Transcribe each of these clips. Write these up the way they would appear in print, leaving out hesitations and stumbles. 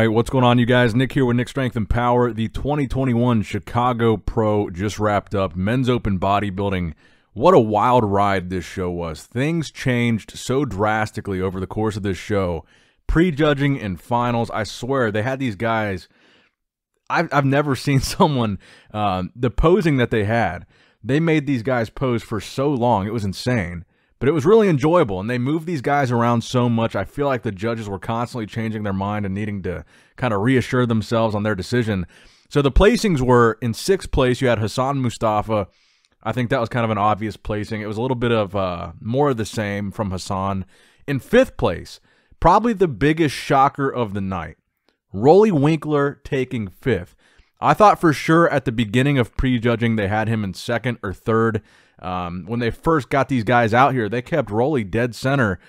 right, what's going on, you guys? Nick here with Nick Strength and Power. The 2021 Chicago Pro just wrapped up. Men's Open Bodybuilding. What a wild ride this show was. Things changed so drastically over the course of this show. Prejudging and finals, I swear, they had these guys. I've never seen someone, the posing that they had. They made these guys pose for so long. It was insane. But it was really enjoyable, and they moved these guys around so much. I feel like the judges were constantly changing their mind and needing to kind of reassure themselves on their decision. So the placings were, in 6th place, you had Hassan Mustafa. I think that was kind of an obvious placing. It was a little bit of more of the same from Hassan. In 5th place, probably the biggest shocker of the night, Roelly Winkler taking 5th. I thought for sure at the beginning of prejudging they had him in 2nd or 3rd. When they first got these guys out here, they kept Roelly dead center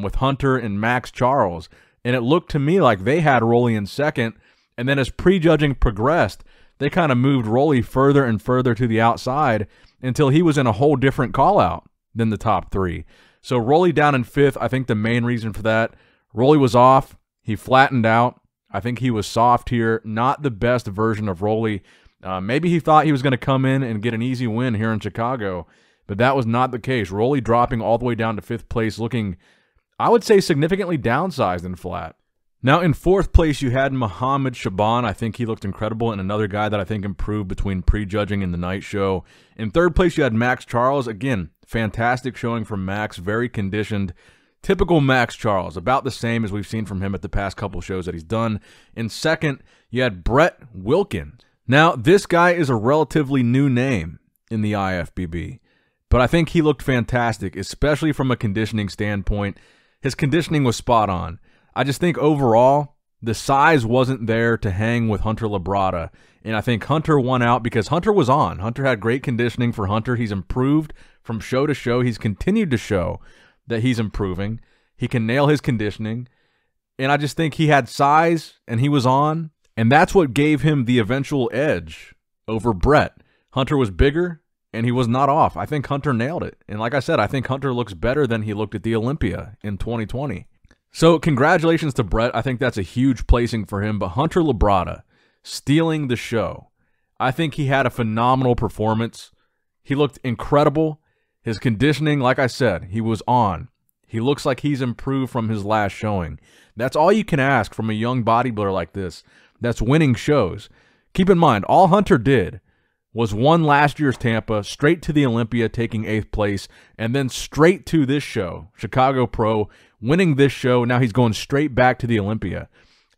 with Hunter and Max Charles. And it looked to me like they had Roelly in 2nd. And then as prejudging progressed, they kind of moved Roelly further and further to the outside until he was in a whole different call-out than the top 3. So Roelly down in 5th, I think the main reason for that, Roelly was off. He flattened out. I think he was soft here. Not the best version of Roelly. Maybe he thought he was going to come in and get an easy win here in Chicago, but that was not the case. Roelly dropping all the way down to 5th place, looking, I would say, significantly downsized and flat. Now, in 4th place, you had Muhammad Shaban. I think he looked incredible, and another guy that I think improved between prejudging and the night show. In 3rd place, you had Max Charles. Again, fantastic showing from Max, very conditioned. Typical Max Charles, about the same as we've seen from him at the past couple shows that he's done. In 2nd, you had Brett Wilkins. Now, this guy is a relatively new name in the IFBB, but I think he looked fantastic, especially from a conditioning standpoint. His conditioning was spot on. I just think overall, the size wasn't there to hang with Hunter Labrada, and I think Hunter won out because Hunter was on. Hunter had great conditioning for Hunter. He's improved from show to show. He's continued to show that he's improving. He can nail his conditioning, and I just think he had size, and he was on. And that's what gave him the eventual edge over Brett. Hunter was bigger, and he was not off. I think Hunter nailed it. And like I said, I think Hunter looks better than he looked at the Olympia in 2020. So congratulations to Brett. I think that's a huge placing for him. But Hunter Labrada stealing the show. I think he had a phenomenal performance. He looked incredible. His conditioning, like I said, he was on. He looks like he's improved from his last showing. That's all you can ask from a young bodybuilder like this that's winning shows. Keep in mind, all Hunter did was won last year's Tampa, straight to the Olympia, taking 8th place, and then straight to this show, Chicago Pro, winning this show. Now he's going straight back to the Olympia.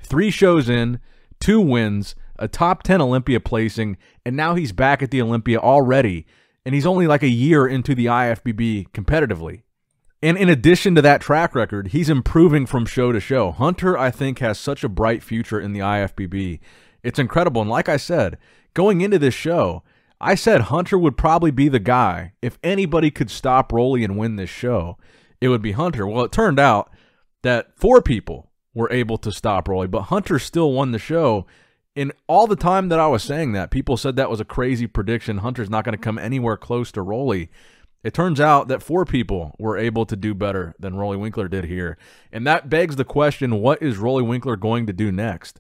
3 shows in, 2 wins, a top 10 Olympia placing, and now he's back at the Olympia already, and he's only like a year into the IFBB competitively. And in addition to that track record, he's improving from show to show. Hunter, I think, has such a bright future in the IFBB. It's incredible. And like I said, going into this show, I said Hunter would probably be the guy. If anybody could stop Roelly and win this show, it would be Hunter. Well, it turned out that 4 people were able to stop Roelly, but Hunter still won the show. In all the time that I was saying that, people said that was a crazy prediction. Hunter's not going to come anywhere close to Roelly. It turns out that 4 people were able to do better than Roelly Winkler did here. And that begs the question, what is Roelly Winkler going to do next?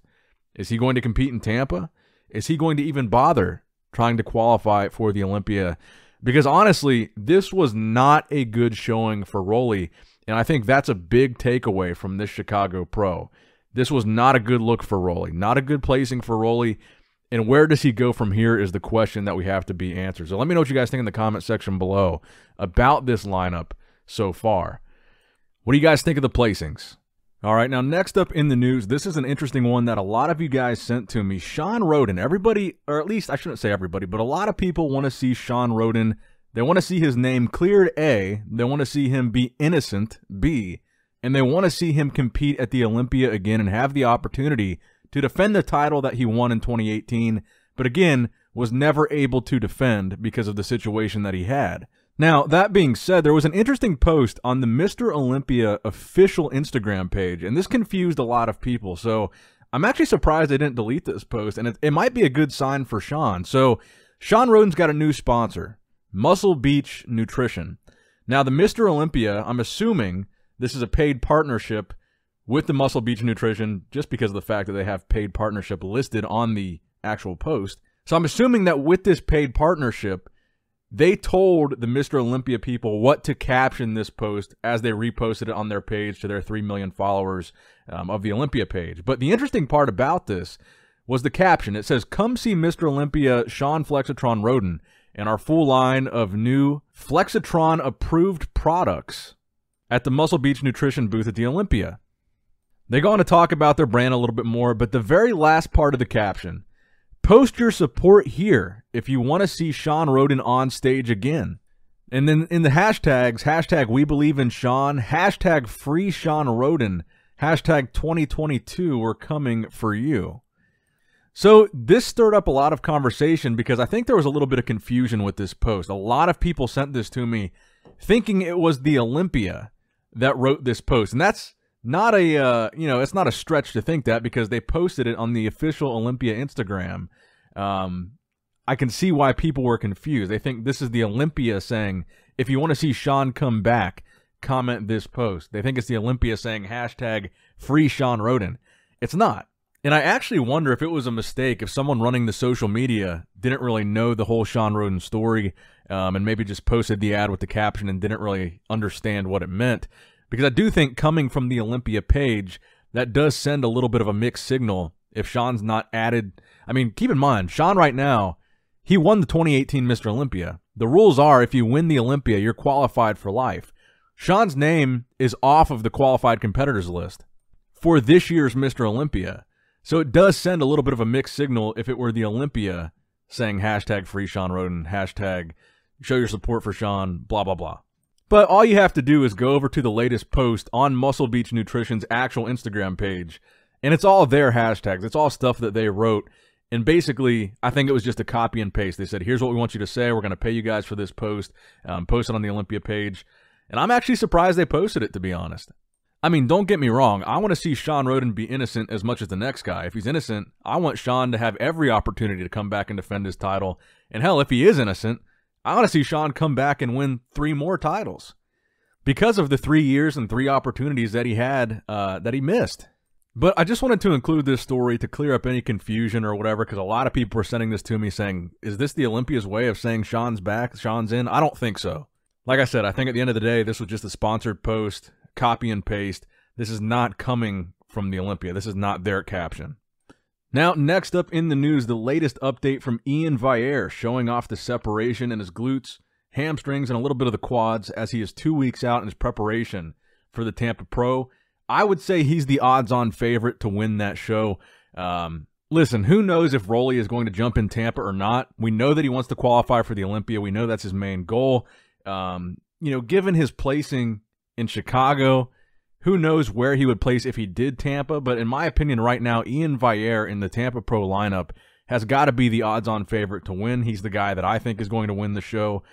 Is he going to compete in Tampa? Is he going to even bother trying to qualify for the Olympia? Because honestly, this was not a good showing for Roelly, and I think that's a big takeaway from this Chicago Pro. This was not a good look for Roelly, not a good placing for Roelly. And where does he go from here is the question that we have to be answered. So let me know what you guys think in the comment section below about this lineup so far. What do you guys think of the placings? All right, now next up in the news, this is an interesting one that a lot of you guys sent to me. SeanRhoden, everybody, or at least I shouldn't say everybody, but a lot of people want to see SeanRhoden. They want to see his name cleared, A. They want to see him be innocent, B. And they want to see him compete at the Olympia again and have the opportunity to defend the title that he won in 2018, but again, was never able to defend because of the situation that he had. Now, that being said, there was an interesting post on the Mr. Olympia official Instagram page, and this confused a lot of people, so I'm actually surprised they didn't delete this post, and it might be a good sign for Shawn. So, SeanRhoden's got a new sponsor, Muscle Beach Nutrition. Now, the Mr. Olympia, I'm assuming this is a paid partnership with the Muscle Beach Nutrition just because of the fact that they have paid partnership listed on the actual post. So I'm assuming that with this paid partnership, they told the Mr. Olympia people what to caption this post as they reposted it on their page to their 3 million followers of the Olympia page. But the interesting part about this was the caption. It says, "Come see Mr. Olympia Shawn FlexiTron and our full line of new Flexitron approved products at the Muscle Beach Nutrition booth at the Olympia." They go on to talk about their brand a little bit more, but the very last part of the caption, "Post your support here if you want to see ShawnRhoden on stage again." And then in the hashtags, hashtag we believe in Shawn, hashtag FreeShawnRhoden, hashtag 2022, we're coming for you. So this stirred up a lot of conversation because I think there was a little bit of confusion with this post. A lot of people sent this to me thinking it was the Olympia that wrote this post. And that's not a, it's not a stretch to think that because they posted it on the official Olympia Instagram. I can see why people were confused. They think this is the Olympia saying, if you want to see Shawn come back, comment this post. They think it's the Olympia saying hashtag FreeShawnRhoden. It's not. And I actually wonder if it was a mistake, if someone running the social media didn't really know the whole ShawnRhoden story and maybe just posted the ad with the caption and didn't really understand what it meant. Because I do think coming from the Olympia page, that does send a little bit of a mixed signal if Shawn's not added. I mean, keep in mind, Shawn right now, he won the 2018 Mr. Olympia. The rules are if you win the Olympia, you're qualified for life. Shawn's name is off of the qualified competitors list for this year's Mr. Olympia. So it does send a little bit of a mixed signal if it were the Olympia saying hashtag FreeShawnRhoden, hashtag show your support for Shawn, blah, blah, blah. But all you have to do is go over to the latest post on Muscle Beach Nutrition's actual Instagram page, and it's all their hashtags. It's all stuff that they wrote. And basically, I think it was just a copy and paste. They said, here's what we want you to say. We're going to pay you guys for this post. Post it on the Olympia page. And I'm actually surprised they posted it, to be honest. I mean, don't get me wrong. I want to see ShawnRhoden be innocent as much as the next guy. If he's innocent, I want Shawn to have every opportunity to come back and defend his title. And hell, if he is innocent, I want to see Shawn come back and win 3 more titles because of the 3 years and 3 opportunities that he had that he missed. But I just wanted to include this story to clear up any confusion or whatever, because a lot of people were sending this to me saying, is this the Olympia's way of saying Shawn's back, Shawn's in? I don't think so. Like I said, I think at the end of the day, this was just a sponsored post, copy and paste. This is not coming from the Olympia. This is not their caption. Now, next up in the news, the latest update from Iain Valliere, showing off the separation in his glutes, hamstrings, and a little bit of the quads as he is 2 weeks out in his preparation for the Tampa Pro. I would say he's the odds-on favorite to win that show. Listen, who knows if Roelly is going to jump in Tampa or not? We know that he wants to qualify for the Olympia. We know that's his main goal. Given his placing in Chicago, who knows where he would place if he did Tampa? But in my opinion right now, Iain Valliere in the Tampa Pro lineup has got to be the odds-on favorite to win. He's the guy that I think is going to win the show,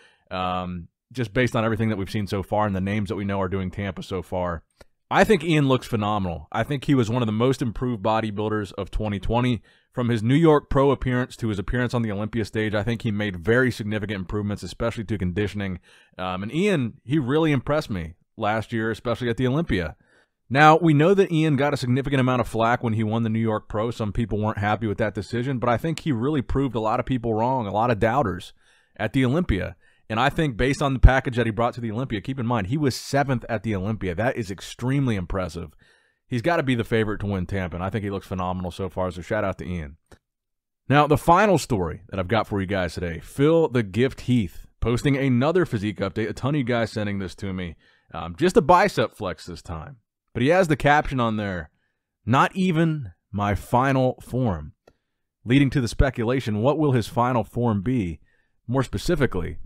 just based on everything that we've seen so far and the names that we know are doing Tampa so far. I think Iain looks phenomenal. I think he was one of the most improved bodybuilders of 2020. From his New York Pro appearance to his appearance on the Olympia stage, I think he made very significant improvements, especially to conditioning. And Iain, he really impressed me last year, especially at the Olympia. Now, we know that Iain got a significant amount of flack when he won the New York Pro. Some people weren't happy with that decision, but I think he really proved a lot of people wrong, a lot of doubters at the Olympia. And I think based on the package that he brought to the Olympia, keep in mind, he was 7th at the Olympia. That is extremely impressive. He's got to be the favorite to win Tampa, and I think he looks phenomenal so far, so shout out to Iain. Now, the final story that I've got for you guys today, Phil the Gift Heath, posting another physique update. A ton of you guys sending this to me. Just a bicep flex this time. But he has the caption on there, not even my final form, leading to the speculation, what will his final form be? More specifically,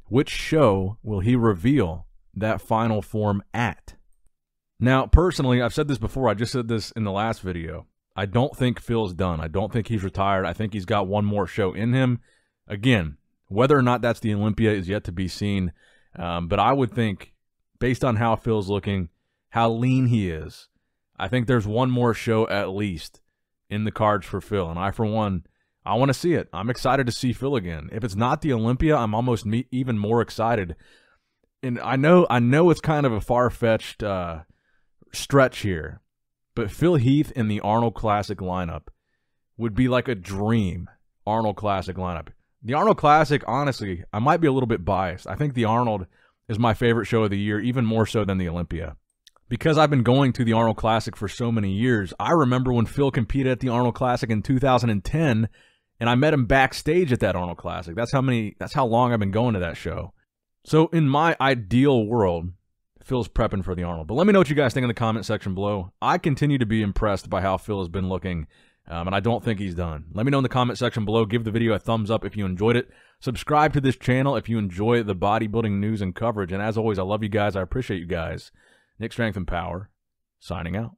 which show will he reveal that final form at? Now, personally, I've said this before. I just said this in the last video. I don't think Phil's done. I don't think he's retired. I think he's got one more show in him. Again, whether or not that's the Olympia is yet to be seen. But I would think, based on how Phil's looking, how lean he is, I think there's one more show at least in the cards for Phil. And I, for one, I want to see it. I'm excited to see Phil again. If it's not the Olympia, I'm almost even more excited. And I know it's kind of a far-fetched stretch here, But Phil Heath in the Arnold Classic lineup would be like a dream Arnold Classic lineup. The Arnold Classic, honestly, I might be a little bit biased. I think the Arnold is my favorite show of the year, even more so than the Olympia. Because I've been going to the Arnold Classic for so many years, I remember when Phil competed at the Arnold Classic in 2010, and I met him backstage at that Arnold Classic. That's how long I've been going to that show. So in my ideal world, Phil's prepping for the Arnold. But let me know what you guys think in the comment section below. I continue to be impressed by how Phil has been looking, and I don't think he's done. Let me know in the comment section below. Give the video a thumbs up if you enjoyed it. Subscribe to this channel if you enjoy the bodybuilding news and coverage. And as always, I love you guys. I appreciate you guys. Nick Strength and Power, signing out.